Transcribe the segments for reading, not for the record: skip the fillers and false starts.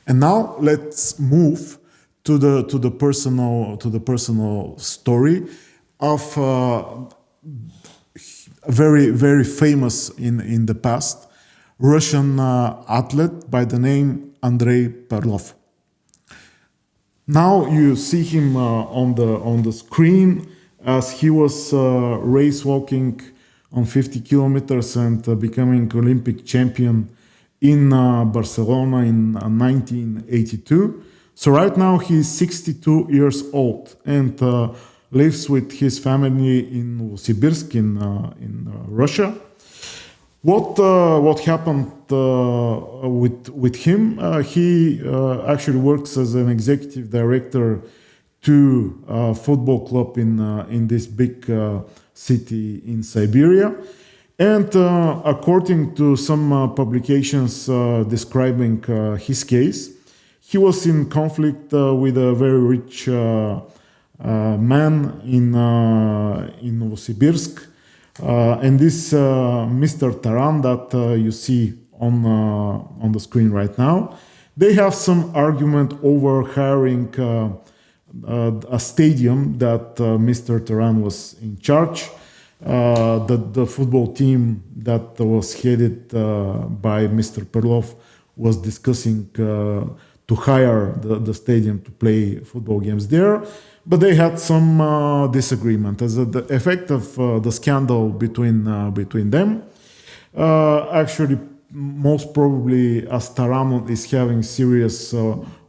And now let's move to the personal story of very, very famous in the past Russian athlete by the name Andrey Perlov. Now you see him on the screen as he was race walking on 50 kilometers and becoming Olympic champion in Barcelona in 1982. So right now he's 62 years old and lives with his family in Novosibirsk in Russia. What happened with him? He actually works as an executive director to a football club in this big city in Siberia. And according to some publications describing his case, he was in conflict with a very rich man in Novosibirsk. And this Mr. Taran that you see on the screen right now, they have some argument over hiring a stadium that Mr. Taran was in charge. The football team that was headed by Mr. Perlov was discussing to hire the stadium to play football games there. But they had some disagreement as the effect of the scandal between them. Actually, most probably, as Taran is having serious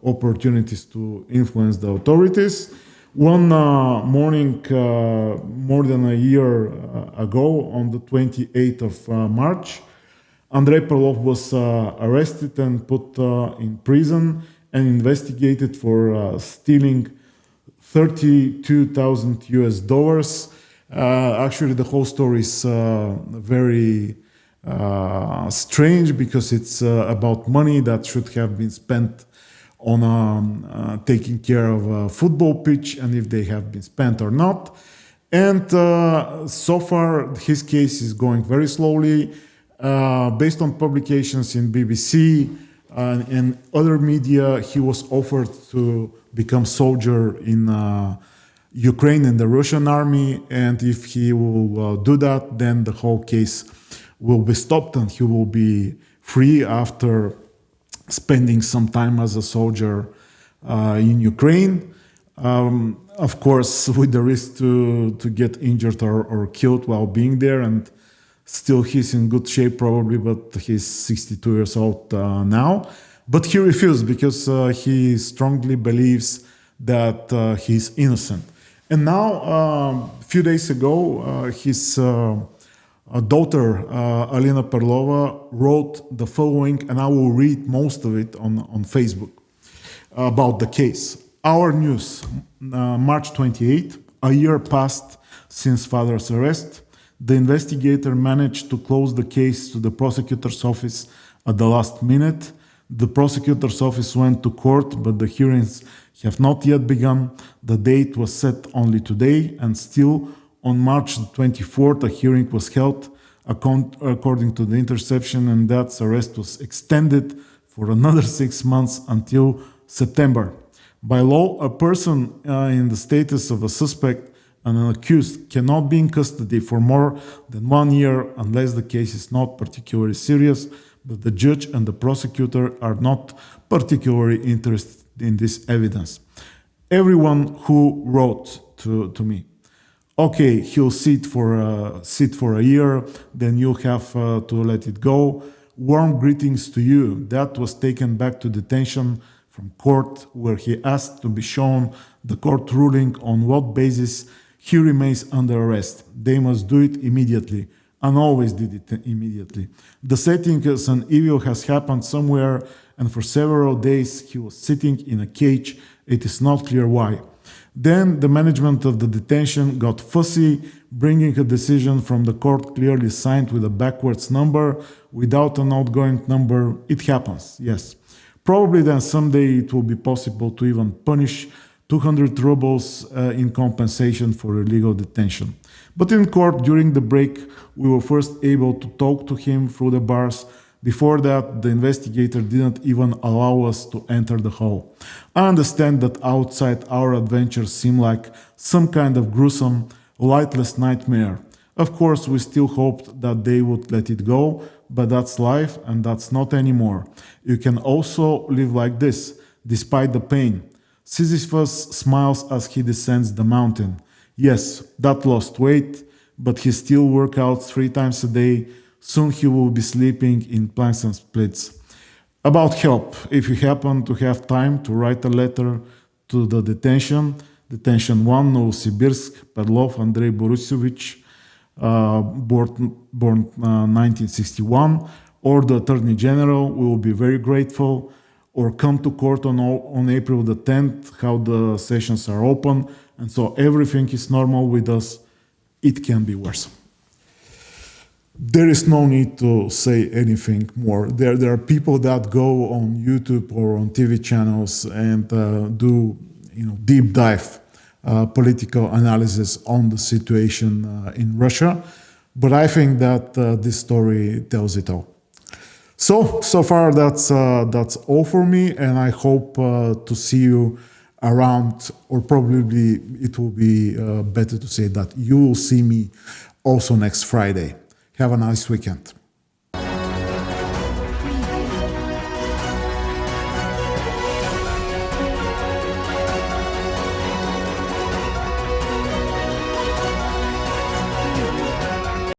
opportunities to influence the authorities. One morning, more than a year ago, on the 28th of March, Andrey Perlov was arrested and put in prison and investigated for stealing 32,000 US dollars. Actually, the whole story is very strange because it's about money that should have been spent on taking care of a football pitch and if they have been spent or not. And so far, his case is going very slowly. Based on publications in BBC and other media, he was offered to become soldier in Ukraine in the Russian army, and if he will do that, then the whole case will be stopped and he will be free after spending some time as a soldier in Ukraine. Of course, with the risk to get injured or killed while being there, and still he's in good shape probably, but he's 62 years old now. But he refused because he strongly believes that he's innocent. And now, a few days ago, his daughter, Alina Perlova, wrote the following, and I will read most of it on Facebook, about the case. Our news, March 28, a year passed since father's arrest. The investigator managed to close the case to the prosecutor's office at the last minute. The prosecutor's office went to court, but the hearings have not yet begun. The date was set only today, and still on March 24th, a hearing was held. According to the Interception, and that's arrest was extended for another 6 months until September. By law, a person in the status of a suspect and an accused cannot be in custody for more than 1 year unless the case is not particularly serious, but the judge and the prosecutor are not particularly interested in this evidence. Everyone who wrote to me, okay, he'll sit for a year, then you have to let it go. Warm greetings to you. That was taken back to detention from court, where he asked to be shown the court ruling on what basis he remains under arrest. They must do it immediately, and always did it immediately. The setting as an evil has happened somewhere, and for several days he was sitting in a cage. It is not clear why. Then the management of the detention got fussy, bringing a decision from the court clearly signed with a backwards number, without an outgoing number. It happens, yes. Probably then someday it will be possible to even punish 200 rubles in compensation for illegal detention. But in court, during the break, we were first able to talk to him through the bars. Before that, the investigator didn't even allow us to enter the hall. I understand that outside our adventures seem like some kind of gruesome, lightless nightmare. Of course, we still hoped that they would let it go, but that's life and that's not anymore. You can also live like this, despite the pain. Sisyphus smiles as he descends the mountain. Yes, that lost weight, but he still works out 3 times a day. Soon he will be sleeping in planks and splits. About help, if you happen to have time to write a letter to the detention 1, Novosibirsk, Perlov Andrey Borisovich, born 1961, or the Attorney General, we will be very grateful. Or come to court on April the 10th, how the sessions are open, and so everything is normal with us. It can be worse. There is no need to say anything more. There are people that go on YouTube or on TV channels and do deep dive political analysis on the situation in Russia. But I think that this story tells it all. So far that's all for me, and I hope to see you around, or probably it will be better to say that you will see me also next Friday. Have a nice weekend.